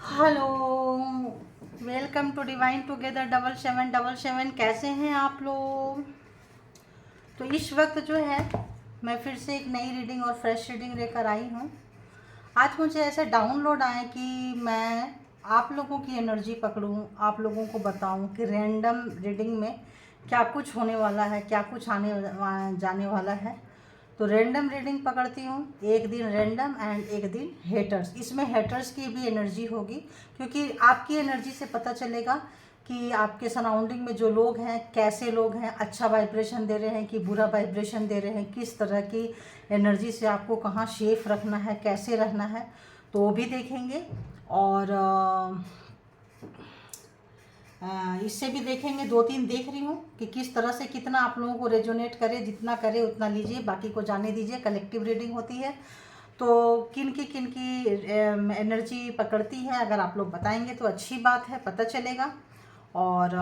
Hello, welcome to divine together 7777। कैसे हैं आप लोग? तो इस वक्त जो है मैं फिर से एक नई रीडिंग और फ्रेश रीडिंग लेकर आई हूँ। आज मुझे ऐसे डाउनलोड आए कि मैं आप लोगों की एनर्जी पकड़ूं, आप लोगों को बताऊं कि रैंडम रीडिंग में क्या कुछ होने वाला है, क्या कुछ आने जाने वाला है। तो रैंडम रीडिंग पकड़ती हूँ, एक दिन रैंडम एंड एक दिन हेटर्स। इसमें हेटर्स की भी एनर्जी होगी, क्योंकि आपकी एनर्जी से पता चलेगा कि आपके सराउंडिंग में जो लोग हैं कैसे लोग हैं, अच्छा वाइब्रेशन दे रहे हैं कि बुरा वाइब्रेशन दे रहे हैं, किस तरह की एनर्जी से आपको कहाँ सेफ रखना है, कैसे रहना है, तो वो भी देखेंगे। और इससे भी देखेंगे, 2-3 देख रही हूँ कि किस तरह से कितना आप लोगों को रेजोनेट करे, जितना करे उतना लीजिए, बाकी को जाने दीजिए। कलेक्टिव रीडिंग होती है तो किन की एनर्जी पकड़ती है, अगर आप लोग बताएंगे तो अच्छी बात है, पता चलेगा। और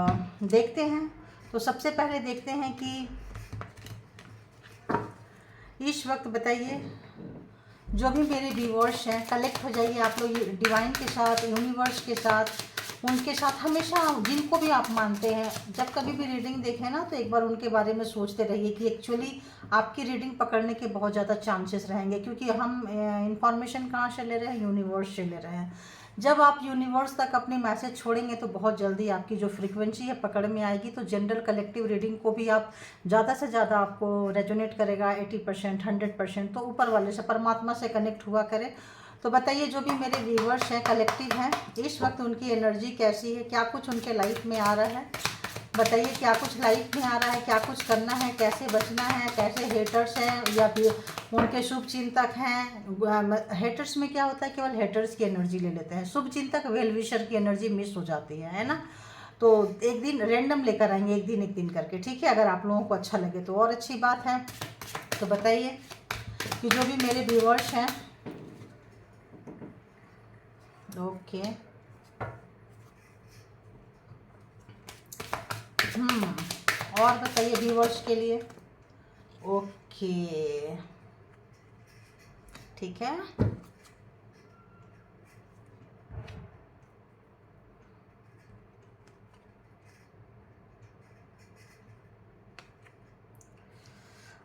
देखते हैं। तो सबसे पहले देखते हैं कि इस वक्त बताइए, जो भी मेरे व्यूअर्स हैं कलेक्ट हो जाइए आप लोग डिवाइन के साथ, यूनिवर्स के साथ, उनके साथ हमेशा, जिनको भी आप मानते हैं। जब कभी भी रीडिंग देखें ना तो एक बार उनके बारे में सोचते रहिए कि एक्चुअली आपकी रीडिंग पकड़ने के बहुत ज़्यादा चांसेस रहेंगे, क्योंकि हम इंफॉर्मेशन कहाँ से ले रहे हैं, यूनिवर्स से ले रहे हैं। जब आप यूनिवर्स तक अपनी मैसेज छोड़ेंगे तो बहुत जल्दी आपकी जो फ्रीक्वेंसी है पकड़ में आएगी। तो जनरल कलेक्टिव रीडिंग को भी आप ज़्यादा से ज़्यादा आपको रेजोनेट करेगा 80%, 100%। तो ऊपर वाले से, परमात्मा से कनेक्ट हुआ करें। तो बताइए, जो भी मेरे व्यूवर्स हैं कलेक्टिव हैं, इस वक्त उनकी एनर्जी कैसी है, क्या कुछ उनके लाइफ में आ रहा है। बताइए क्या कुछ लाइफ में आ रहा है, क्या कुछ करना है, कैसे बचना है, कैसे हेटर्स हैं या फिर उनके शुभ चिंतक हैं। हेटर्स में क्या होता है, केवल हेटर्स की एनर्जी ले लेते हैं, शुभ चिंतक वेल विशर की एनर्जी मिस हो जाती है ना। तो एक दिन रैंडम लेकर आएंगे, एक दिन करके, ठीक है। अगर आप लोगों को अच्छा लगे तो और अच्छी बात है। तो बताइए कि जो भी मेरे व्यूअर्स हैं, ओके, और बताइए व्यूअर्स के लिए, ओके, ठीक है।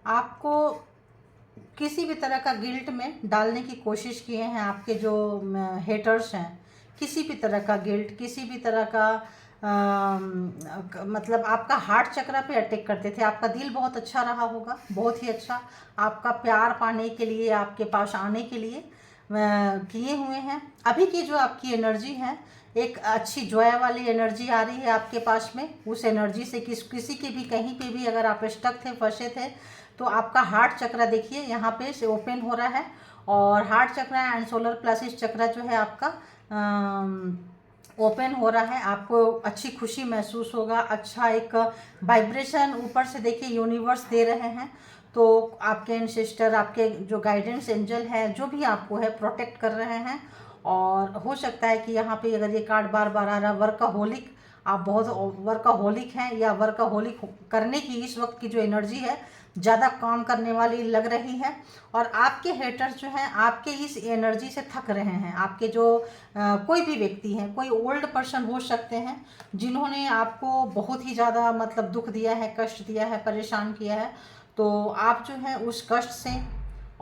आपको किसी भी तरह का गिल्ट में डालने की कोशिश किए हैं आपके जो हेटर्स हैं, किसी भी तरह का गिल्ट, किसी भी तरह का मतलब आपका हार्ट चक्र पे अटैक करते थे। आपका दिल बहुत अच्छा रहा होगा, बहुत ही अच्छा, आपका प्यार पाने के लिए, आपके पास आने के लिए किए हुए हैं। अभी की जो आपकी एनर्जी है, एक अच्छी जॉय वाली एनर्जी आ रही है आपके पास में। उस एनर्जी से किसी के भी, कहीं पे भी अगर आप स्टक थे, फंसे थे, तो आपका हार्ट चक्र देखिए यहाँ पे से ओपन हो रहा है। और हार्ट चक्र एंड सोलर प्लेक्सस चक्र जो है आपका ओपन हो रहा है। आपको अच्छी खुशी महसूस होगा, अच्छा एक वाइब्रेशन ऊपर से देखिए यूनिवर्स दे रहे हैं। तो आपके एंसेस्टर, आपके जो गाइडेंस एंजल है, जो भी आपको है प्रोटेक्ट कर रहे हैं। और हो सकता है कि यहाँ पे अगर ये कार्ड बार बार आ रहा, वर्काहोलिक, आप बहुत वर्काहोलिक हैं, या वर्काहोलिक करने की इस वक्त की जो एनर्जी है ज़्यादा काम करने वाली लग रही है। और आपके हेटर्स जो हैं आपके इस एनर्जी से थक रहे हैं। आपके जो कोई भी व्यक्ति हैं, कोई ओल्ड पर्सन हो सकते हैं, जिन्होंने आपको बहुत ही ज़्यादा मतलब दुख दिया है, कष्ट दिया है, परेशान किया है। तो आप जो है उस कष्ट से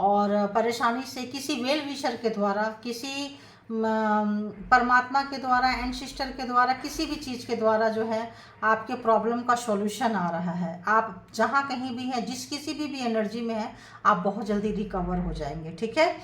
और परेशानी से किसी वेल विशर के द्वारा, किसी परमात्मा के द्वारा, एंसेस्टर के द्वारा, किसी भी चीज़ के द्वारा जो है आपके प्रॉब्लम का सॉल्यूशन आ रहा है। आप जहाँ कहीं भी हैं, जिस किसी भी एनर्जी में है, आप बहुत जल्दी रिकवर हो जाएंगे, ठीक है।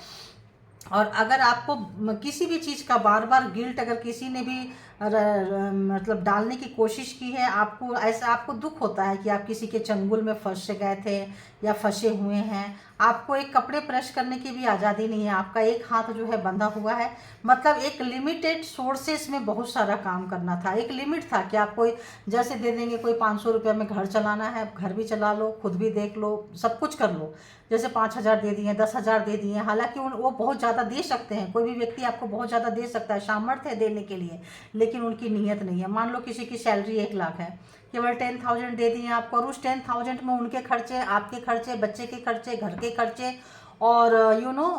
और अगर आपको किसी भी चीज़ का बार बार गिल्ट अगर किसी ने भी मतलब डालने की कोशिश की है, आपको ऐसा, आपको दुख होता है कि आप किसी के चंगुल में फंस गए थे या फंसे हुए हैं, आपको एक कपड़े प्रेस करने की भी आज़ादी नहीं है, आपका एक हाथ जो है बंधा हुआ है। मतलब एक लिमिटेड सोर्सेस में बहुत सारा काम करना था, एक लिमिट था कि आपको जैसे दे देंगे कोई 500 रुपये में घर चलाना है, घर भी चला लो, खुद भी देख लो, सब कुछ कर लो। जैसे 5,000 दे दिए, 10,000 दे दिए, हालांकि वो बहुत ज़्यादा दे सकते हैं, कोई भी व्यक्ति आपको बहुत ज़्यादा दे सकता है, सामर्थ्य है देने के लिए, लेकिन उनकी नीयत नहीं है। मान लो किसी की सैलरी 1 लाख है, केवल 10,000 दे दिए आपको, और उस 10,000 में उनके खर्चे, आपके खर्चे, बच्चे के खर्चे, घर के खर्चे और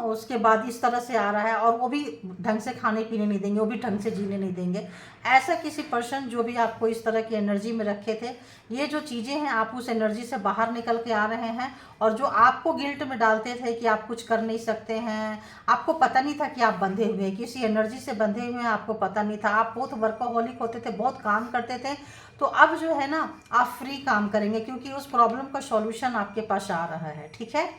उसके बाद इस तरह से आ रहा है, और वो भी ढंग से खाने पीने नहीं देंगे, वो भी ढंग से जीने नहीं देंगे। ऐसा किसी पर्सन जो भी आपको इस तरह की एनर्जी में रखे थे, ये जो चीज़ें हैं आप उस एनर्जी से बाहर निकल के आ रहे हैं। और जो आपको गिल्ट में डालते थे कि आप कुछ कर नहीं सकते हैं, आपको पता नहीं था कि आप बंधे हुए हैं, किसी एनर्जी से बंधे हुए हैं, आपको पता नहीं था। आप बहुत वर्कहोलिक होते थे, बहुत काम करते थे। तो अब जो है ना, आप फ्री काम करेंगे, क्योंकि उस प्रॉब्लम का सॉल्यूशन आपके पास आ रहा है। ठीक है,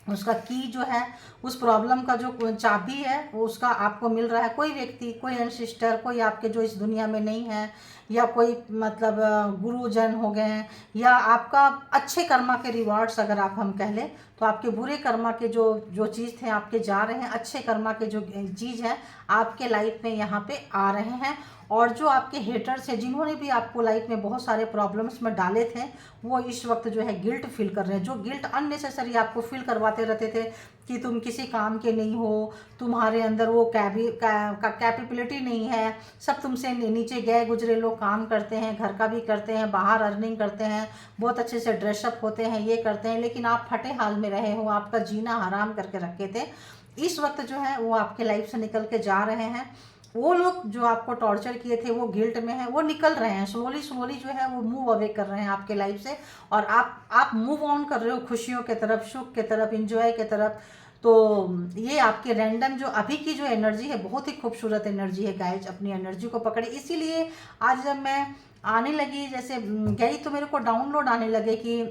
उसका की जो है, उस प्रॉब्लम का जो चाबी है वो उसका आपको मिल रहा है। कोई व्यक्ति, कोई एंसिस्टर, कोई आपके जो इस दुनिया में नहीं है, या कोई मतलब गुरुजन हो गए हैं, या आपका अच्छे कर्मा के रिवार्ड्स अगर आप हम कह लें, तो आपके बुरे कर्मा के जो जो चीज़ थे आपके जा रहे हैं, अच्छे कर्मा के जो चीज़ है आपके लाइफ में यहाँ पे आ रहे हैं। और जो आपके हेटर्स हैं, जिन्होंने भी आपको लाइफ में बहुत सारे प्रॉब्लम्स में डाले थे, वो इस वक्त जो है गिल्ट फील कर रहे हैं। जो गिल्ट अननेसेसरी आपको फील करवाते रहते थे कि तुम किसी काम के नहीं हो, तुम्हारे अंदर वो कैपेबिलिटी नहीं है, सब तुमसे नीचे गए गुजरे लोग काम करते हैं, घर का भी करते हैं, बाहर अर्निंग करते हैं, बहुत अच्छे से ड्रेसअप होते हैं, ये करते हैं, लेकिन आप फटे हाल में रहे हो, आपका जीना हराम करके रखे थे। इस वक्त जो है वो आपके लाइफ से निकल के जा रहे हैं। वो लोग जो आपको टॉर्चर किए थे, वो गिल्ट में है, वो निकल रहे हैं स्लोली स्लोली, जो है वो मूव अवे कर रहे हैं आपके लाइफ से। और आप मूव ऑन कर रहे हो खुशियों के तरफ, सुख के तरफ, इंजॉय के तरफ। तो ये आपके रैंडम जो अभी की जो एनर्जी है, बहुत ही खूबसूरत एनर्जी है गाइज। अपनी एनर्जी को पकड़े। इसीलिए आज जब मैं आने लगी, जैसे गई, तो मेरे को डाउनलोड आने लगे कि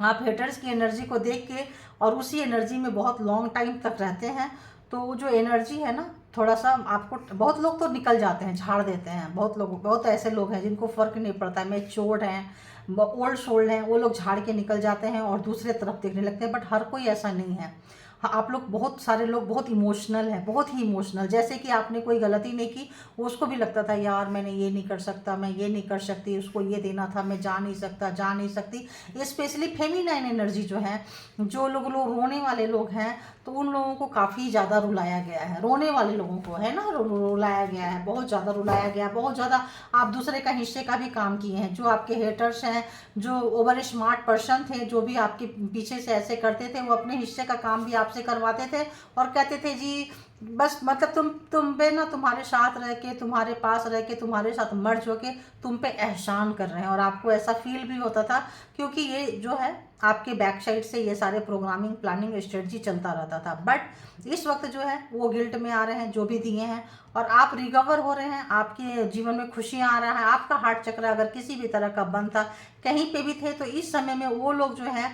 आप हेटर्स की एनर्जी को देख के और उसी एनर्जी में बहुत लॉन्ग टाइम तक रहते हैं, तो वो जो एनर्जी है ना, थोड़ा सा आपको, बहुत लोग तो निकल जाते हैं, झाड़ देते हैं, बहुत ऐसे लोग हैं जिनको फ़र्क नहीं पड़ता है, मैच्योर्ड हैं, ओल्ड सोल्ड हैं, वो लोग झाड़ के निकल जाते हैं और दूसरे तरफ देखने लगते हैं। बट हर कोई ऐसा नहीं है। हाँ, आप लोग, बहुत सारे लोग बहुत इमोशनल हैं, बहुत ही इमोशनल। जैसे कि आपने कोई गलती नहीं की, वो उसको भी लगता था यार मैंने ये नहीं कर सकता, मैं ये नहीं कर सकती, उसको ये देना था, मैं जा नहीं सकता, जा नहीं सकती। स्पेशली फेमिनाइन एनर्जी जो है, जो लोग रोने वाले लोग हैं, तो उन लोगों को काफ़ी ज़्यादा रुलाया गया है। रोने वाले लोगों को है ना, रुलाया गया है, बहुत ज़्यादा रुलाया गया है, बहुत ज़्यादा। आप दूसरे का हिस्से का भी काम किए हैं। जो आपके हेटर्स हैं, जो ओवर स्मार्ट पर्सन थे, जो भी आपके पीछे से ऐसे करते थे, वो अपने हिस्से का काम भी आपसे करवाते थे और कहते थे जी बस, मतलब तुम पे ना, तुम्हारे साथ रह के, तुम्हारे पास रह के, तुम्हारे साथ मर्ज होके तुम पे एहसान कर रहे हैं। और आपको ऐसा फील भी होता था, क्योंकि ये जो है आपके बैक साइड से ये सारे प्रोग्रामिंग, प्लानिंग, स्ट्रेटजी चलता रहता था। बट इस वक्त जो है वो गिल्ट में आ रहे हैं, जो भी दिए हैं, और आप रिकवर हो रहे हैं, आपके जीवन में खुशियाँ आ रहा है। आपका हार्ट चक्र अगर किसी भी तरह का बंद था, कहीं पे भी थे, तो इस समय में वो लोग जो है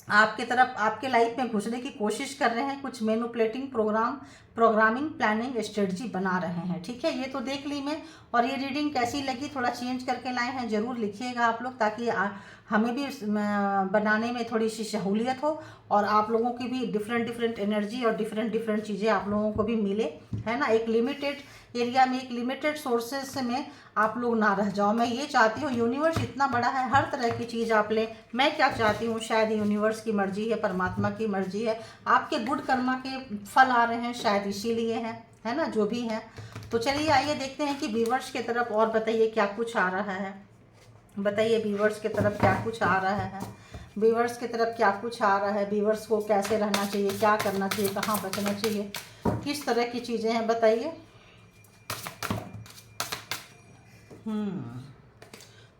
आपके तरफ, आपके लाइफ में घुसने की कोशिश कर रहे हैं। कुछ मैनिपुलेटिंग प्रोग्रामिंग, प्लानिंग, स्ट्रेटजी बना रहे हैं। ठीक है, ये तो देख ली मैं। और ये रीडिंग कैसी लगी, थोड़ा चेंज करके लाए हैं, ज़रूर लिखिएगा आप लोग, ताकि हमें भी बनाने में थोड़ी सी सहूलियत हो, और आप लोगों की भी डिफरेंट एनर्जी और डिफरेंट चीज़ें आप लोगों को भी मिले, है ना। एक लिमिटेड एरिया में, एक लिमिटेड सोर्सेस में आप लोग ना रह जाओ। मैं ये चाहती हूँ, यूनिवर्स इतना बड़ा है, हर तरह की चीज़ आप लें। मैं क्या चाहती हूँ, शायद यूनिवर्स की मर्जी है, परमात्मा की मर्जी है, आपके गुड कर्मा के फल आ रहे हैं, शायद इसीलिए है ना, जो भी है। तो चलिए आइए देखते हैं कि व्यूवर्स की तरफ और बताइए क्या कुछ आ रहा है। बताइए व्यूवर्स की तरफ क्या कुछ आ रहा है, व्यूवर्स की तरफ क्या कुछ आ रहा है, व्यूवर्स को कैसे रहना चाहिए, क्या करना चाहिए, कहाँ बचना चाहिए, किस तरह की चीज़ें हैं, बताइए।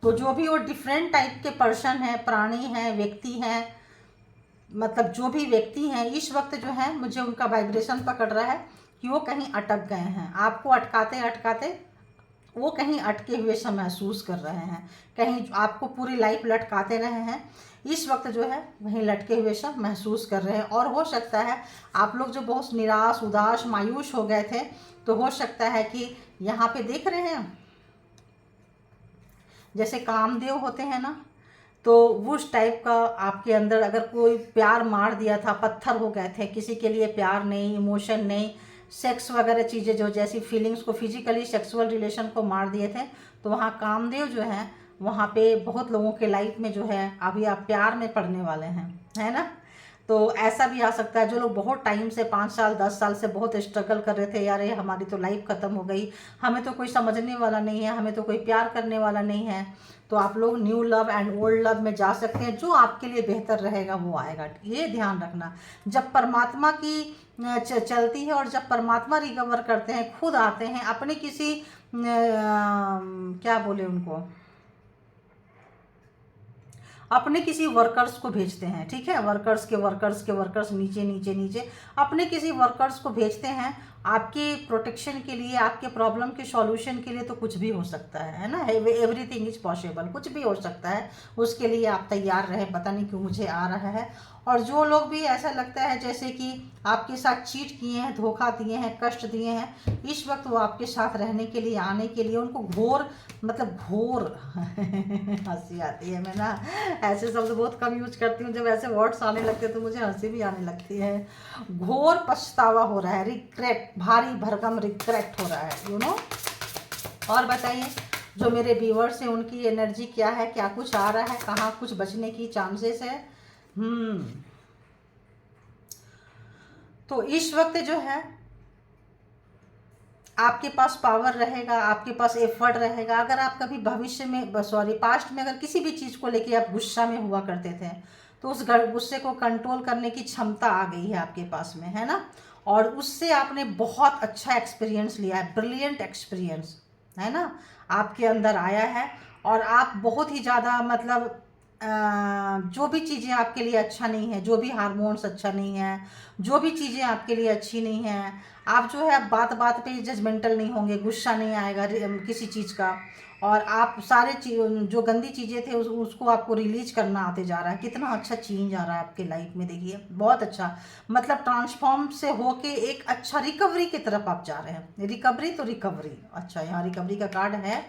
तो जो भी वो डिफरेंट टाइप के पर्सन हैं, प्राणी हैं, व्यक्ति हैं, मतलब जो भी व्यक्ति हैं, इस वक्त जो है मुझे उनका वाइब्रेशन पकड़ रहा है कि वो कहीं अटक गए हैं। आपको अटकाते अटकाते वो कहीं अटके हुए सा महसूस कर रहे हैं, कहीं आपको पूरी लाइफ लटकाते रहे हैं, इस वक्त जो है वहीं लटके हुए सा महसूस कर रहे हैं। और हो सकता है आप लोग जो बहुत निराश, उदास, मायूस हो गए थे, तो हो सकता है कि यहाँ पे देख रहे हैं जैसे कामदेव होते हैं ना, तो उस टाइप का आपके अंदर अगर कोई प्यार मार दिया था, पत्थर हो गए थे, किसी के लिए प्यार नहीं, इमोशन नहीं, सेक्स वगैरह चीज़ें, जो जैसी फीलिंग्स को, फिजिकली सेक्सुअल रिलेशन को मार दिए थे, तो वहाँ कामदेव जो है, वहाँ पे बहुत लोगों के लाइफ में जो है अभी आप प्यार में पड़ने वाले हैं, है ना। तो ऐसा भी आ सकता है। जो लोग बहुत टाइम से 5 साल 10 साल से बहुत स्ट्रगल कर रहे थे, यार ये हमारी तो लाइफ ख़त्म हो गई, हमें तो कोई समझने वाला नहीं है, हमें तो कोई प्यार करने वाला नहीं है, तो आप लोग new love and old love में जा सकते हैं। जो आपके लिए बेहतर रहेगा वो आएगा, ये ध्यान रखना। जब परमात्मा की चलती है और जब परमात्मा रिकवर करते हैं, खुद आते हैं अपने किसी क्या बोले उनको, अपने किसी वर्कर्स को भेजते हैं, ठीक है, वर्कर्स नीचे नीचे नीचे अपने किसी वर्कर्स को भेजते हैं आपके प्रोटेक्शन के लिए, आपके प्रॉब्लम के सॉल्यूशन के लिए। तो कुछ भी हो सकता है ना, एवरीथिंग इज पॉसिबल, कुछ भी हो सकता है, उसके लिए आप तैयार रहे। पता नहीं क्यों मुझे आ रहा है। और जो लोग भी ऐसा लगता है जैसे कि आपके साथ चीट किए हैं, धोखा दिए हैं, कष्ट दिए हैं, इस वक्त वो आपके साथ रहने के लिए, आने के लिए, उनको घोर मतलब घोर हंसी आती है। मैं ना ऐसे शब्द बहुत कम यूज करती हूँ, जब ऐसे वर्ड्स आने लगते हैं तो मुझे हंसी भी आने लगती है। घोर पछतावा हो रहा है, रिग्रेट, भारी भरकम रिग्रेट हो रहा है, यू नो। और बताइए जो मेरे व्यूअर्स हैं उनकी एनर्जी क्या है, क्या कुछ आ रहा है, कहाँ कुछ बचने की चांसेस है। तो इस वक्त जो है आपके पास पावर रहेगा, आपके पास एफर्ट रहेगा। अगर आप कभी भविष्य में पास्ट में अगर किसी भी चीज़ को लेके आप गुस्सा में हुआ करते थे, तो उस गुस्से को कंट्रोल करने की क्षमता आ गई है आपके पास में, है ना। और उससे आपने बहुत अच्छा एक्सपीरियंस लिया है, ब्रिलियंट एक्सपीरियंस, है ना, आपके अंदर आया है। और आप बहुत ही ज़्यादा मतलब जो भी चीज़ें आपके लिए अच्छा नहीं है, जो भी हार्मोन्स अच्छा नहीं है, जो भी चीज़ें आपके लिए अच्छी नहीं है, आप जो है बात बात पे जजमेंटल नहीं होंगे, गुस्सा नहीं आएगा किसी चीज़ का। और आप सारे जो गंदी चीज़ें थे उसको आपको रिलीज करना आते जा रहा है। कितना अच्छा चेंज आ रहा है आपके लाइफ में, देखिए बहुत अच्छा, मतलब ट्रांसफॉर्म से होके एक अच्छा रिकवरी की तरफ आप जा रहे हैं। रिकवरी तो रिकवरी, अच्छा यहाँ रिकवरी का कार्ड है,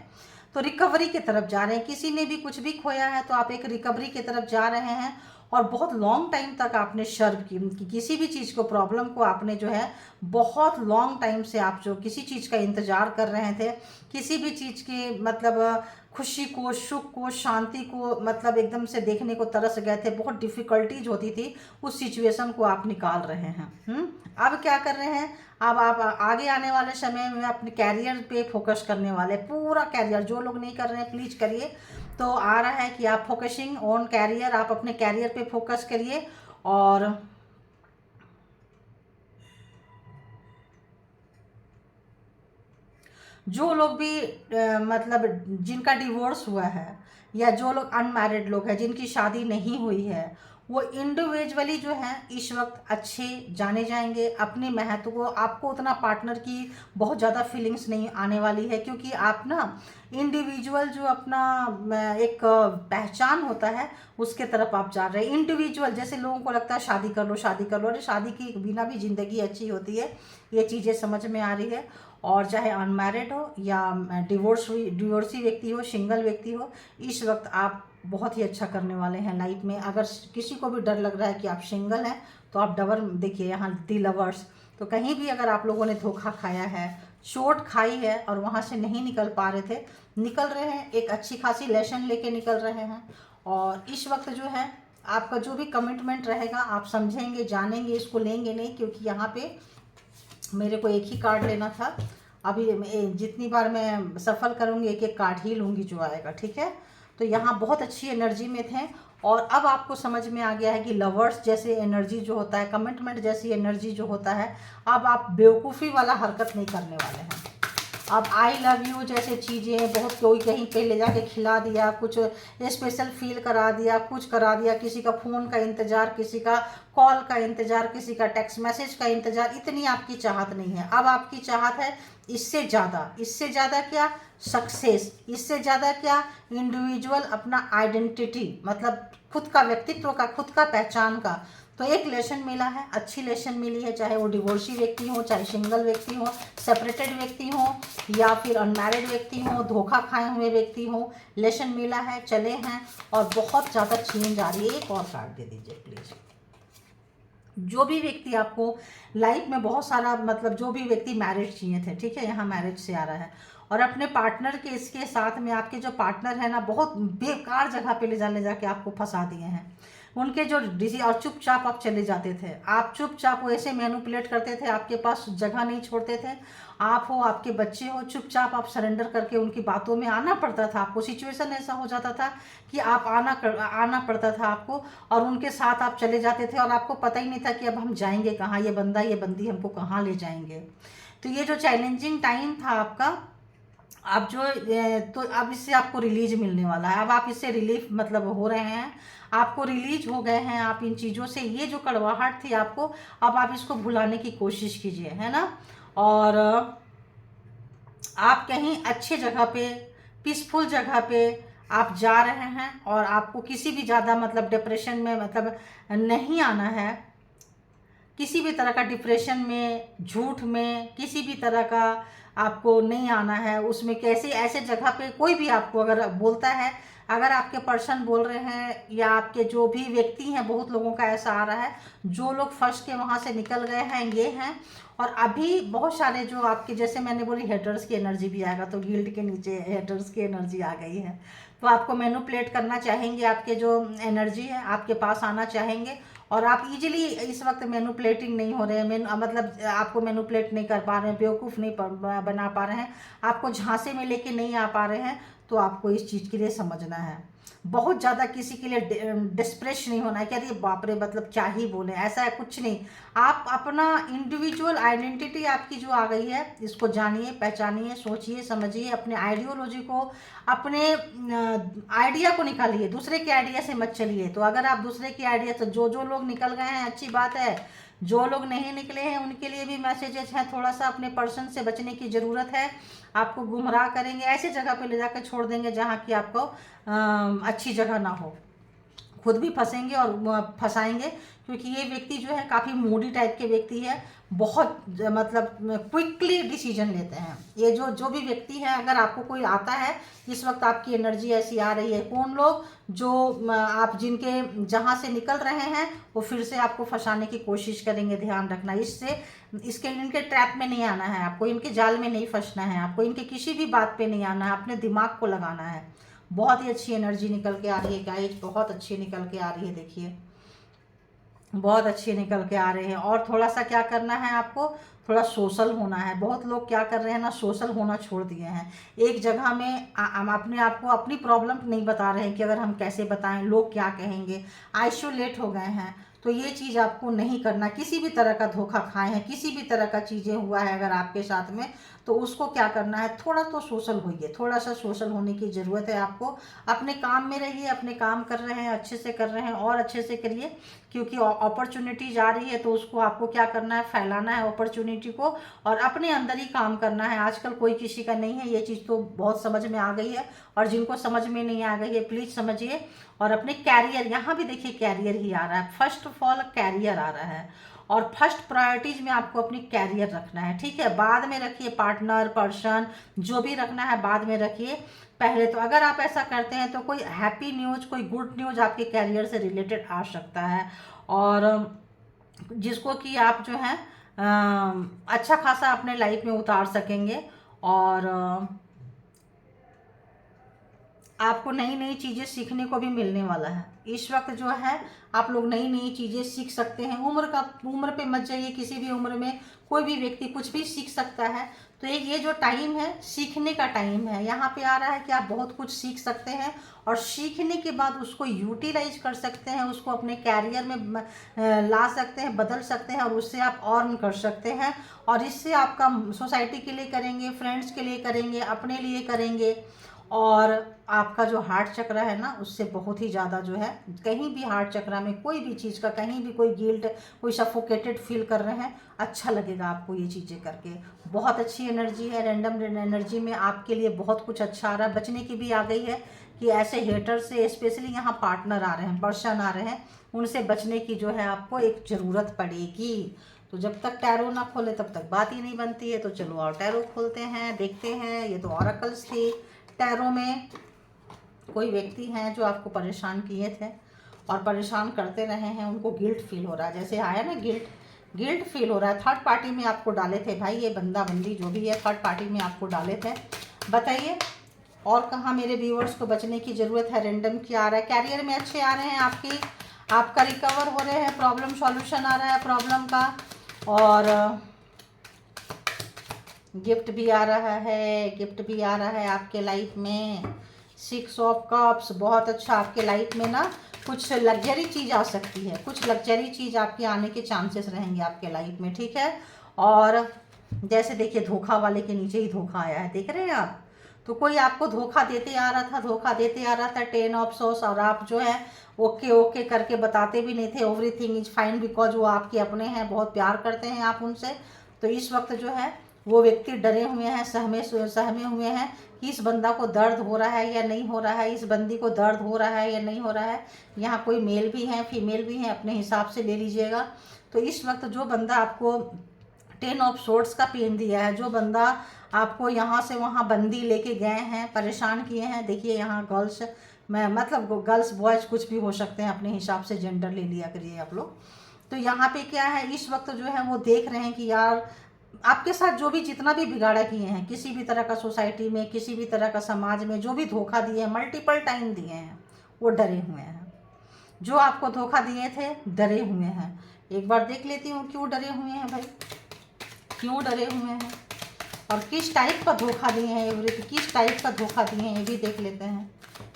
तो रिकवरी की तरफ जा रहे हैं। किसी ने भी कुछ भी खोया है तो आप एक रिकवरी की तरफ जा रहे हैं। और बहुत लॉन्ग टाइम तक आपने सर्व की किसी भी चीज़ को, प्रॉब्लम को आपने जो है बहुत लॉन्ग टाइम से आप जो किसी चीज़ का इंतज़ार कर रहे थे, किसी भी चीज़ के मतलब खुशी को, सुख को, शांति को मतलब एकदम से देखने को तरस गए थे, बहुत डिफ़िकल्टीज होती थी, उस सिचुएशन को आप निकाल रहे हैं। अब क्या कर रहे हैं, अब आप आगे आने वाले समय में अपने कैरियर पे फोकस करने वाले, पूरा कैरियर। जो लोग नहीं कर रहे हैं प्लीज़ करिए। तो आ रहा है कि आप फोकसिंग ऑन कैरियर, आप अपने कैरियर पे फोकस करिए। और जो लोग भी मतलब जिनका डिवोर्स हुआ है, या जो लोग अनमैरिड लोग हैं जिनकी शादी नहीं हुई है, वो इंडिविजुअली जो है इस वक्त अच्छे जाने जाएंगे। अपने महत्व को, आपको उतना पार्टनर की बहुत ज़्यादा फीलिंग्स नहीं आने वाली है, क्योंकि आप ना इंडिविजुअल जो अपना एक पहचान होता है उसके तरफ आप जा रहे हैं। इंडिविजुअल, जैसे लोगों को लगता है शादी कर लो शादी कर लो, अरे शादी की बिना भी ज़िंदगी अच्छी होती है, ये चीज़ें समझ में आ रही है। और चाहे अनमैरिड हो या डिवोर्सी व्यक्ति हो, सिंगल व्यक्ति हो, इस वक्त आप बहुत ही अच्छा करने वाले हैं लाइफ में। अगर किसी को भी डर लग रहा है कि आप सिंगल हैं, तो आप डबल देखिए यहाँ दी लवर्स। तो कहीं भी अगर आप लोगों ने धोखा खाया है, चोट खाई है और वहाँ से नहीं निकल पा रहे थे, निकल रहे हैं, एक अच्छी खासी लेसन लेके निकल रहे हैं। और इस वक्त जो है आपका जो भी कमिटमेंट रहेगा आप समझेंगे, जानेंगे, इसको लेंगे नहीं, क्योंकि यहाँ पे मेरे को एक ही कार्ड लेना था। अभी जितनी बार मैं सफल करूँगी एक एक कार्ड ही लूँगी जो आएगा, ठीक है। तो यहाँ बहुत अच्छी एनर्जी में थे। और अब आपको समझ में आ गया है कि लवर्स जैसे एनर्जी जो होता है, कमिटमेंट जैसी एनर्जी जो होता है, अब आप बेवकूफ़ी वाला हरकत नहीं करने वाले हैं। अब आई लव यू जैसे चीज़ें बहुत, कोई कहीं पे ले जाके खिला दिया, कुछ स्पेशल फील करा दिया, कुछ करा दिया, किसी का फ़ोन का इंतज़ार, किसी का कॉल का इंतज़ार, किसी का टेक्स्ट मैसेज का इंतज़ार, इतनी आपकी चाहत नहीं है। अब आपकी चाहत है इससे ज़्यादा क्या, सक्सेस, इससे ज़्यादा क्या, इंडिविजुअल अपना आइडेंटिटी, मतलब खुद का व्यक्तित्व का, खुद का पहचान का। तो एक लेसन मिला है, अच्छी लेसन मिली है, चाहे वो डिवोर्सी व्यक्ति हो, चाहे सिंगल व्यक्ति हो, सेपरेटेड व्यक्ति हो, या फिर अनमैरिड व्यक्ति हो, धोखा खाए हुए व्यक्ति हो, लेसन मिला है, चले हैं और बहुत ज़्यादा चेंज आ रही है। एक और कार्ड दे दीजिए प्लीज़। जो भी व्यक्ति आपको लाइफ में बहुत सारा, मतलब जो भी व्यक्ति मैरिज चाहिए थे, ठीक है, यहाँ मैरिज से आ रहा है। और अपने पार्टनर के इसके साथ में आपके जो पार्टनर है ना, बहुत बेकार जगह पे ले जाके आपको फंसा दिए हैं। उनके जो डिसी और चुपचाप आप चले जाते थे। आप चुपचाप वैसे मैनिपुलेट करते थे, आपके पास जगह नहीं छोड़ते थे। आप हो, आपके बच्चे हो, चुपचाप आप सरेंडर करके उनकी बातों में आना पड़ता था आपको। सिचुएशन ऐसा हो जाता था कि आप आना पड़ता था आपको, और उनके साथ आप चले जाते थे और आपको पता ही नहीं था कि अब हम जाएंगे कहाँ, ये बंदा ये बंदी हमको कहाँ ले जाएंगे। तो ये जो चैलेंजिंग टाइम था आपका, अब जो तो अब इससे आपको रिलीज मिलने वाला है। अब आप इससे रिलीफ मतलब हो रहे हैं, आपको रिलीज हो गए हैं आप इन चीज़ों से। ये जो कड़वाहट थी आपको, अब आप इसको भुलाने की कोशिश कीजिए, है ना। और आप कहीं अच्छे जगह पे, पीसफुल जगह पे आप जा रहे हैं, और आपको किसी भी ज़्यादा मतलब डिप्रेशन में मतलब नहीं आना है। किसी भी तरह का डिप्रेशन में, झूठ में, किसी भी तरह का आपको नहीं आना है। उसमें कैसे ऐसे जगह पे कोई भी आपको अगर बोलता है, अगर आपके पर्सन बोल रहे हैं या आपके जो भी व्यक्ति हैं, बहुत लोगों का ऐसा आ रहा है, जो लोग फंस के वहाँ से निकल गए हैं ये हैं। और अभी बहुत सारे जो आपके, जैसे मैंने बोली हेटर्स की एनर्जी भी आएगा, तो गिल्ड के नीचे हेटर्स की एनर्जी आ गई है। तो आपको मैनिपुलेट करना चाहेंगे, आपके जो एनर्जी है आपके पास आना चाहेंगे, और आप इजीली इस वक्त मैनिपुलेटिंग नहीं हो रहे हैं, मतलब आपको मैनिपुलेट नहीं कर पा रहे हैं, बेवकूफ़ नहीं बना पा रहे हैं, आपको झांसे में लेके नहीं आ पा रहे हैं। तो आपको इस चीज़ के लिए समझना है, बहुत ज़्यादा किसी के लिए डिस्प्रेस नहीं होना है कि अरे बाप रे मतलब क्या ही बोले, ऐसा है कुछ नहीं। आप अपना इंडिविजुअल आइडेंटिटी आपकी जो आ गई है, इसको जानिए, पहचानिए, सोचिए, समझिए, अपने आइडियोलॉजी को, अपने आइडिया को निकालिए, दूसरे के आइडिया से मत चलिए। तो अगर आप दूसरे के आइडिया से, जो लोग निकल गए हैं अच्छी बात है, जो लोग नहीं निकले हैं उनके लिए भी मैसेजेस हैं, थोड़ा सा अपने पर्सन से बचने की ज़रूरत है। आपको गुमराह करेंगे, ऐसी जगह पे ले जाकर छोड़ देंगे जहाँ की आपको अच्छी जगह ना हो, खुद भी फंसेंगे और फंसाएंगे। क्योंकि ये व्यक्ति जो है काफ़ी मूडी टाइप के व्यक्ति है, बहुत मतलब क्विकली डिसीजन लेते हैं। ये जो भी व्यक्ति है, अगर आपको कोई आता है इस वक्त, आपकी एनर्जी ऐसी आ रही है, कौन लोग जो आप जिनके जहाँ से निकल रहे हैं वो फिर से आपको फंसाने की कोशिश करेंगे, ध्यान रखना। इनके ट्रैप में नहीं आना है आपको, इनके जाल में नहीं फंसना है आपको, इनके किसी भी बात पे नहीं आना है, अपने दिमाग को लगाना है। बहुत ही अच्छी एनर्जी निकल के आ रही है गाइस, बहुत अच्छी निकल के आ रही है, देखिए बहुत अच्छे निकल के आ रहे हैं। और थोड़ा सा क्या करना है आपको, थोड़ा सोशल होना है। बहुत लोग क्या कर रहे हैं ना, सोशल होना छोड़ दिए हैं, एक जगह में हम अपने आप को अपनी प्रॉब्लम नहीं बता रहे हैं कि अगर हम कैसे बताएं, लोग क्या कहेंगे, आइसोलेट हो गए हैं। तो ये चीज़ आपको नहीं करना। किसी भी तरह का धोखा खाए हैं, किसी भी तरह का चीज़ें हुआ है अगर आपके साथ में, तो उसको क्या करना है, थोड़ा तो सोशल होइए, थोड़ा सा सोशल होने की ज़रूरत है आपको। अपने काम में रहिए, अपने काम कर रहे हैं, अच्छे से कर रहे हैं और अच्छे से करिए, क्योंकि अपॉर्चुनिटीज आ रही है, तो उसको आपको क्या करना है, फैलाना है अपॉर्चुनिटी को, और अपने अंदर ही काम करना है। आजकल कोई किसी का नहीं है, ये चीज़ तो बहुत समझ में आ गई है। और जिनको समझ में नहीं आ गई है प्लीज़ समझिए। और अपने कैरियर, यहाँ भी देखिए कैरियर ही आ रहा है, फर्स्ट ऑफ ऑल कैरियर आ रहा है, और फर्स्ट प्रायोरिटीज में आपको अपनी कैरियर रखना है, ठीक है। बाद में रखिए पार्टनर, पर्सन, जो भी रखना है बाद में रखिए। पहले तो अगर आप ऐसा करते हैं तो कोई हैप्पी न्यूज़, कोई गुड न्यूज़ आपके कैरियर से रिलेटेड आ सकता है, और जिसको कि आप जो है अच्छा खासा अपने लाइफ में उतार सकेंगे। और आपको नई नई चीज़ें सीखने को भी मिलने वाला है। इस वक्त जो है आप लोग नई नई चीज़ें सीख सकते हैं। उम्र पे मत जाइए, किसी भी उम्र में कोई भी व्यक्ति कुछ भी सीख सकता है। तो ये जो टाइम है सीखने का टाइम है, यहाँ पे आ रहा है कि आप बहुत कुछ सीख सकते हैं, और सीखने के बाद उसको यूटिलाइज कर सकते हैं, उसको अपने कैरियर में ला सकते हैं, बदल सकते हैं, और उससे आप अर्न कर सकते हैं। और इससे आपका सोसाइटी के लिए करेंगे, फ्रेंड्स के लिए करेंगे, अपने लिए करेंगे, और आपका जो हार्ट चक्र है ना, उससे बहुत ही ज़्यादा जो है, कहीं भी हार्ट चक्र में कोई भी चीज़ का, कहीं भी कोई गिल्ट, कोई सफोकेटेड फील कर रहे हैं, अच्छा लगेगा आपको ये चीज़ें करके। बहुत अच्छी एनर्जी है, रैंडम एनर्जी में आपके लिए बहुत कुछ अच्छा आ रहा है। बचने की भी आ गई है कि ऐसे हेटर से, स्पेशली यहाँ पार्टनर आ रहे हैं, पर्सन आ रहे हैं, उनसे बचने की जो है आपको एक ज़रूरत पड़ेगी। तो जब तक टैरो ना खोले तब तक बात ही नहीं बनती है। तो चलो और टैरो खोलते हैं, देखते हैं। ये तो ऑरेकल्स थी। टैरो में कोई व्यक्ति हैं जो आपको परेशान किए थे और परेशान करते रहे हैं, उनको गिल्ट फील हो रहा है, जैसे आया ना गिल्ट फील हो रहा है। थर्ड पार्टी में आपको डाले थे भाई, ये बंदा बंदी जो भी है, थर्ड पार्टी में आपको डाले थे। बताइए और कहाँ मेरे व्यूअर्स को बचने की ज़रूरत है। रेंडम क्या आ रहा है, कैरियर में अच्छे आ रहे हैं आपकी, आपका रिकवर हो रहे हैं, प्रॉब्लम सॉल्यूशन आ रहा है प्रॉब्लम का, और गिफ्ट भी आ रहा है, गिफ्ट भी आ रहा है आपके लाइफ में। 6 ऑफ कप्स, बहुत अच्छा। आपके लाइफ में ना कुछ लग्जरी चीज़ आ सकती है, कुछ लग्जरी चीज़ आपके आने के चांसेस रहेंगे आपके लाइफ में, ठीक है। और जैसे देखिए धोखा वाले के नीचे ही धोखा आया है, देख रहे हैं आप। तो कोई आपको धोखा देते आ रहा था, धोखा देते आ रहा था, 10 ऑफ सोर्स, और आप जो है ओके ओके करके बताते भी नहीं थे। एवरीथिंग इज फाइन, बिकॉज वो आपके अपने हैं, बहुत प्यार करते हैं आप उनसे। तो इस वक्त जो है वो व्यक्ति डरे हुए हैं, सहमे हुए हैं कि इस बंदा को दर्द हो रहा है या नहीं हो रहा है, इस बंदी को दर्द हो रहा है या नहीं हो रहा है। यहाँ कोई मेल भी है, फीमेल भी है, अपने हिसाब से ले लीजिएगा। तो इस वक्त जो बंदा आपको 10 ऑफ सोर्ड्स का पेन दिया है, जो बंदा आपको यहाँ से वहाँ बंदी लेके गए हैं, परेशान किए हैं, देखिए यहाँ गर्ल्स में, मतलब गर्ल्स बॉयज़ कुछ भी हो सकते हैं, अपने हिसाब से जेंडर ले लिया करिए आप लोग। तो यहाँ पे क्या है, इस वक्त जो है वो देख रहे हैं कि यार आपके साथ जो भी जितना भी बिगाड़ा किए हैं, किसी भी तरह का सोसाइटी में, किसी भी तरह का समाज में जो भी धोखा दिए हैं, मल्टीपल टाइम दिए हैं, वो डरे हुए हैं। जो आपको धोखा दिए थे डरे हुए हैं। एक बार देख लेती हूँ क्यों डरे हुए हैं भाई, क्यों डरे हुए हैं और किस टाइप का धोखा दिए हैं, एवरीथिंग किस टाइप का धोखा दिए हैं ये भी देख लेते हैं।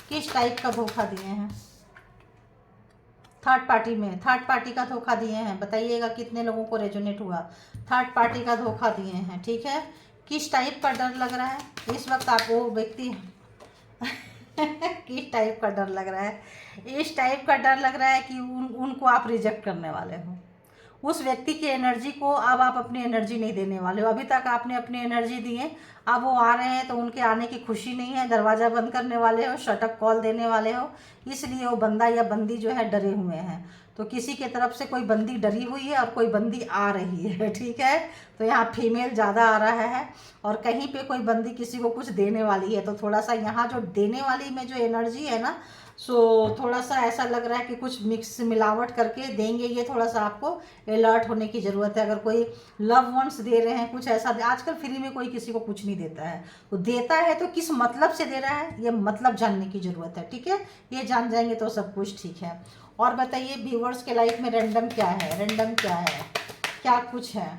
किस टाइप का धोखा दिए हैं, थर्ड पार्टी में, थर्ड पार्टी का धोखा दिए हैं, बताइएगा कितने लोगों को रेजोनेट हुआ। थर्ड पार्टी का धोखा दिए हैं, ठीक है। किस टाइप का डर लग रहा है इस वक्त आपको व्यक्ति किस टाइप का डर लग रहा है, इस टाइप का डर लग रहा है कि उनको आप रिजेक्ट करने वाले हो। उस व्यक्ति की एनर्जी को अब आप अपनी एनर्जी नहीं देने वाले हो। अभी तक आपने अपनी एनर्जी दी है, अब वो आ रहे हैं तो उनके आने की खुशी नहीं है, दरवाज़ा बंद करने वाले हो, शटअप कॉल देने वाले हो। इसलिए वो बंदा या बंदी जो है डरे हुए हैं। तो किसी की तरफ से कोई बंदी डरी हुई है और कोई बंदी आ रही है, ठीक है। तो यहाँ फीमेल ज़्यादा आ रहा है और कहीं पे कोई बंदी किसी को कुछ देने वाली है। तो थोड़ा सा यहाँ जो देने वाली में जो एनर्जी है ना, सो थोड़ा सा ऐसा लग रहा है कि कुछ मिक्स मिलावट करके देंगे। ये थोड़ा सा आपको अलर्ट होने की ज़रूरत है। अगर कोई लव वंस दे रहे हैं, कुछ ऐसा, आजकल फ्री में कोई किसी को कुछ नहीं देता है, तो देता है तो किस मतलब से दे रहा है, ये मतलब जानने की ज़रूरत है, ठीक है। ये जान जाएंगे तो सब कुछ ठीक है। और बताइए व्यूअर्स के लाइफ में रैंडम क्या है, रैंडम क्या है, क्या कुछ है।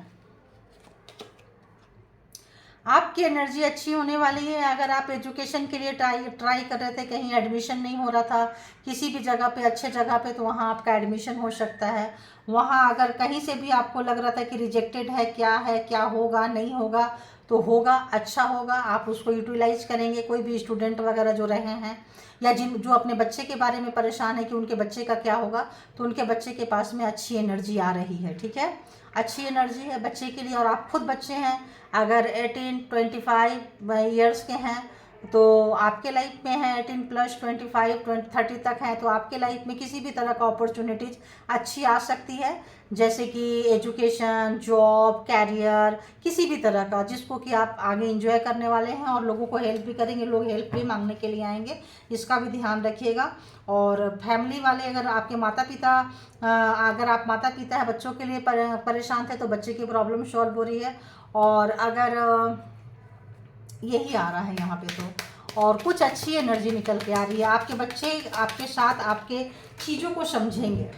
आपकी एनर्जी अच्छी होने वाली है। अगर आप एजुकेशन के लिए ट्राई कर रहे थे, कहीं एडमिशन नहीं हो रहा था किसी भी जगह पे, अच्छे जगह पे, तो वहाँ आपका एडमिशन हो सकता है। वहाँ अगर कहीं से भी आपको लग रहा था कि रिजेक्टेड है, क्या होगा, नहीं होगा, तो होगा, अच्छा होगा, आप उसको यूटिलाइज करेंगे। कोई भी स्टूडेंट वगैरह जो रहे हैं या जो अपने बच्चे के बारे में परेशान है कि उनके बच्चे का क्या होगा, तो उनके बच्चे के पास में अच्छी एनर्जी आ रही है, ठीक है। अच्छी एनर्जी है बच्चे के लिए। और आप खुद बच्चे हैं, अगर 18 25 ईयर्स के हैं तो आपके लाइफ में है, 18 प्लस 25 30 तक हैं, तो आपके लाइफ में किसी भी तरह का अपॉर्चुनिटीज़ अच्छी आ सकती है। जैसे कि एजुकेशन, जॉब, कैरियर, किसी भी तरह का जिसको कि आप आगे एंजॉय करने वाले हैं और लोगों को हेल्प भी करेंगे, लोग हेल्प भी मांगने के लिए आएंगे, इसका भी ध्यान रखिएगा। और फैमिली वाले, अगर आपके माता पिता, अगर आप माता पिता है, बच्चों के लिए परेशान थे तो बच्चे की प्रॉब्लम सॉल्व हो रही है। और अगर यही आ रहा है यहाँ पे तो, और कुछ अच्छी एनर्जी निकल के आ रही है। आपके बच्चे आपके साथ आपके चीज़ों को समझेंगे।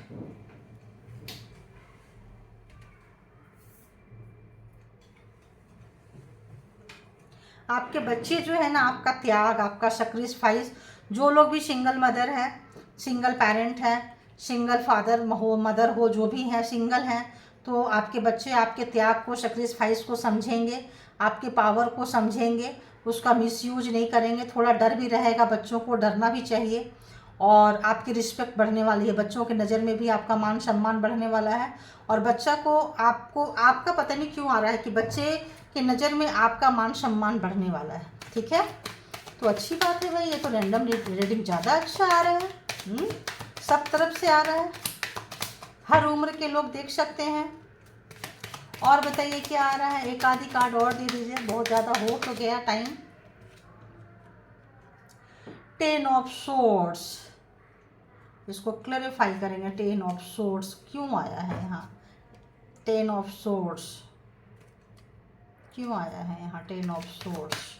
आपके बच्चे जो है ना, आपका त्याग, आपका सेक्रीफाइस, जो लोग भी सिंगल मदर है, सिंगल पेरेंट है, सिंगल फादर हो, मदर हो, जो भी है सिंगल हैं, तो आपके बच्चे आपके त्याग को, सेक्रीफाइस को समझेंगे, आपके पावर को समझेंगे, उसका मिसयूज नहीं करेंगे। थोड़ा डर भी रहेगा, बच्चों को डरना भी चाहिए। और आपकी रिस्पेक्ट बढ़ने वाली है, बच्चों के नज़र में भी आपका मान सम्मान बढ़ने वाला है। और बच्चा को आपका पता नहीं क्यों आ रहा है कि बच्चे की नज़र में आपका मान सम्मान बढ़ने वाला है, ठीक है। तो अच्छी बात है भाई, ये तो रैंडम रीडिंग ज़्यादा अच्छा आ रहा है। सब तरफ से आ रहा है, हर उम्र के लोग देख सकते हैं। और बताइए क्या आ रहा है, एक आधी कार्ड और दे दीजिए, बहुत ज़्यादा हो तो गया टाइम। 10 ऑफ सोर्ड्स, इसको क्लैरिफाई करेंगे। 10 ऑफ सोर्ड्स क्यों आया है यहाँ, 10 ऑफ सोर्ड्स क्यों आया है यहाँ, 10 ऑफ सोर्ड्स।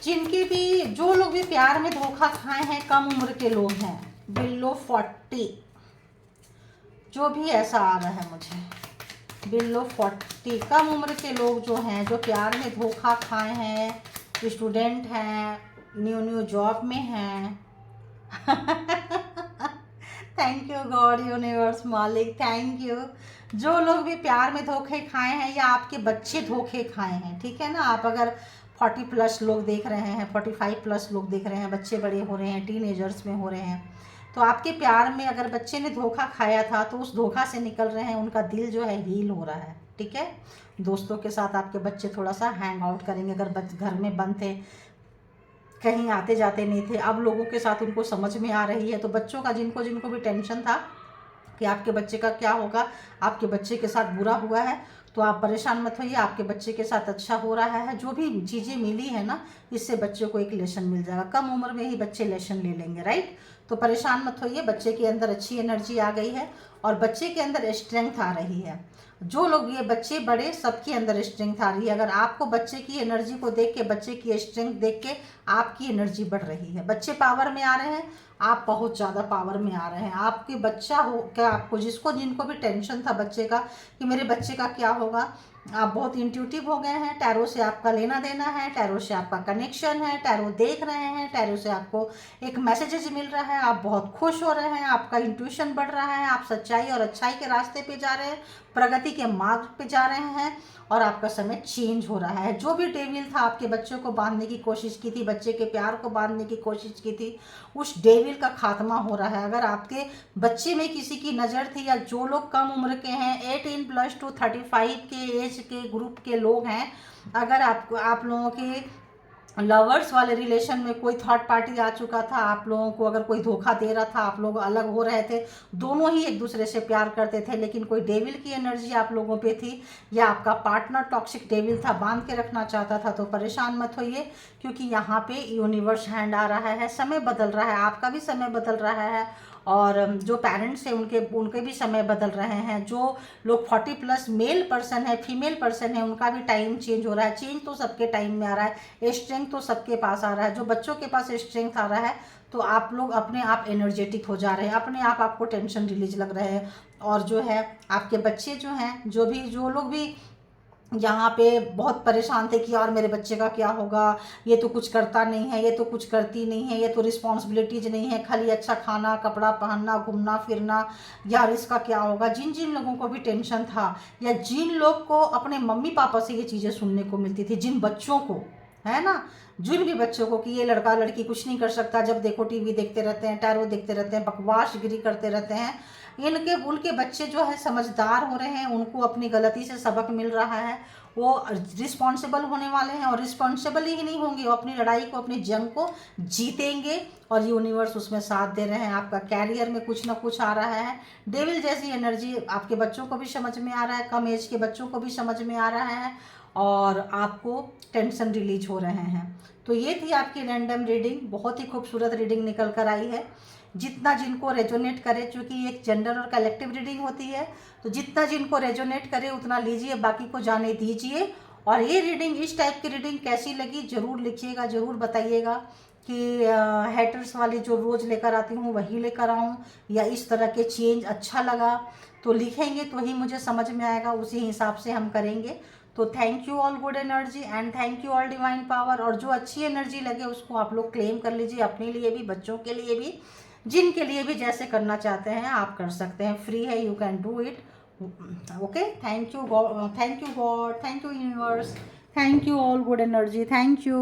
जिनके भी, जो लोग भी प्यार में धोखा खाए हैं, कम उम्र के लोग हैं, बिलो 40, जो भी ऐसा आ रहा है मुझे, बिलो 40 कम उम्र के लोग जो हैं, जो प्यार में धोखा खाए हैं, स्टूडेंट हैं, न्यू जॉब में हैं। थैंक यू गॉड, यूनिवर्स, मालिक, थैंक यू। जो लोग भी प्यार में धोखे खाए हैं या आपके बच्चे धोखे खाए हैं, ठीक है ना, आप अगर 40+ लोग देख रहे हैं, 45+ लोग देख रहे हैं, बच्चे बड़े हो रहे हैं, टीनेजर्स में हो रहे हैं, तो आपके प्यार में अगर बच्चे ने धोखा खाया था तो उस धोखा से निकल रहे हैं, उनका दिल जो है हील हो रहा है, ठीक है। दोस्तों के साथ आपके बच्चे थोड़ा सा हैंग आउट करेंगे, अगर घर में बंद थे, कहीं आते जाते नहीं थे, अब लोगों के साथ उनको समझ में आ रही है। तो बच्चों का जिनको जिनको भी टेंशन था कि आपके बच्चे का क्या होगा, आपके बच्चे के साथ बुरा हुआ है, तो आप परेशान मत होइए, आपके बच्चे के साथ अच्छा हो रहा है। जो भी चीज़ें मिली है ना, इससे बच्चों को एक लेसन मिल जाएगा, कम उम्र में ही बच्चे लेसन ले लेंगे, राइट। तो परेशान मत होइए, बच्चे के अंदर अच्छी एनर्जी आ गई है और बच्चे के अंदर स्ट्रेंथ आ रही है। जो लोग, ये बच्चे बड़े, सबके अंदर स्ट्रेंथ आ रही है। अगर आपको बच्चे की एनर्जी को देख के, बच्चे की स्ट्रेंथ देख के आपकी एनर्जी बढ़ रही है, बच्चे पावर में आ रहे हैं, आप बहुत ज़्यादा पावर में आ रहे हैं। आपके बच्चा हो क्या, आपको जिसको जिनको भी टेंशन था बच्चे का कि मेरे बच्चे का क्या होगा, आप बहुत इंट्यूटिव हो गए हैं। टैरो से आपका लेना देना है, टैरो से आपका कनेक्शन है, टैरो देख रहे हैं, टैरो से आपको एक मैसेजेज मिल रहा है, आप बहुत खुश हो रहे हैं, आपका इंट्यूशन बढ़ रहा है, आप सच्चाई और अच्छाई के रास्ते पे जा रहे हैं, प्रगति के मार्ग पे जा रहे हैं और आपका समय चेंज हो रहा है। जो भी डेविल था आपके बच्चों को बांधने की कोशिश की थी, बच्चे के प्यार को बांधने की कोशिश की थी, उस डेविल का खात्मा हो रहा है। अगर आपके बच्चे में किसी की नज़र थी, या जो लोग कम उम्र के हैं, 18+ टू 35 के एज के ग्रुप के लोग हैं, अगर आप लोगों के लवर्स वाले रिलेशन में कोई थर्ड पार्टी आ चुका था, आप लोगों को अगर कोई धोखा दे रहा था, आप लोग अलग हो रहे थे, दोनों ही एक दूसरे से प्यार करते थे, लेकिन कोई डेविल की एनर्जी आप लोगों पे थी, या आपका पार्टनर टॉक्सिक डेविल था, बांध के रखना चाहता था, तो परेशान मत होइए, क्योंकि यहाँ पे यूनिवर्स हैंड आ रहा है, समय बदल रहा है, आपका भी समय बदल रहा है, और जो पेरेंट्स हैं उनके भी समय बदल रहे हैं। जो लोग 40+ मेल पर्सन है, फीमेल पर्सन है, उनका भी टाइम चेंज हो रहा है। चेंज तो सबके टाइम में आ रहा है, स्ट्रेंथ तो सबके पास आ रहा है। जो बच्चों के पास स्ट्रेंथ आ रहा है, तो आप लोग अपने आप एनर्जेटिक हो जा रहे हैं, अपने आप आपको टेंशन रिलीज लग रहे हैं। और जो है आपके बच्चे जो हैं, जो लोग भी यहाँ पे बहुत परेशान थे कि यार मेरे बच्चे का क्या होगा, ये तो कुछ करता नहीं है, ये तो कुछ करती नहीं है, ये तो रिस्पॉन्सिबिलिटीज नहीं है, खाली अच्छा खाना कपड़ा पहनना घूमना फिरना, यार इसका क्या होगा। जिन जिन लोगों को भी टेंशन था, या जिन लोग को अपने मम्मी पापा से ये चीज़ें सुनने को मिलती थी, जिन बच्चों को, है ना, जिन भी बच्चों को कि ये लड़का लड़की कुछ नहीं कर सकता, जब देखो टीवी देखते रहते हैं, टैरो देखते रहते हैं, बकवासगिरी करते रहते हैं, उनके बच्चे जो है समझदार हो रहे हैं, उनको अपनी गलती से सबक मिल रहा है, वो रिस्पॉन्सिबल होने वाले हैं, और रिस्पॉन्सिबल ही नहीं होंगे, वो अपनी लड़ाई को, अपनी जंग को जीतेंगे, और यूनिवर्स उसमें साथ दे रहे हैं। आपका कैरियर में कुछ ना कुछ आ रहा है, डेविल जैसी एनर्जी आपके बच्चों को भी समझ में आ रहा है, कम एज के बच्चों को भी समझ में आ रहा है, और आपको टेंशन रिलीज हो रहे हैं। तो ये थी आपकी रैंडम रीडिंग, बहुत ही खूबसूरत रीडिंग निकल कर आई है। जितना जिनको रेजोनेट करे, चूँकि एक जेंडर और कलेक्टिव रीडिंग होती है, तो जितना जिनको रेजोनेट करे उतना लीजिए, बाकी को जाने दीजिए। और ये रीडिंग, इस टाइप की रीडिंग कैसी लगी ज़रूर लिखिएगा, ज़रूर बताइएगा कि हैटर्स वाली जो रोज़ लेकर आती हूँ वही लेकर आऊँ, या इस तरह के चेंज अच्छा लगा, तो लिखेंगे तो ही मुझे समझ में आएगा, उसी हिसाब से हम करेंगे। तो thank you all good energy and thank you all divine power. और जो अच्छी एनर्जी लगे उसको आप लोग क्लेम कर लीजिए, अपने लिए भी, बच्चों के लिए भी, जिनके लिए भी जैसे करना चाहते हैं आप कर सकते हैं, फ्री है, you can do it. Okay, thank you God, thank you universe, thank you all good energy, thank you.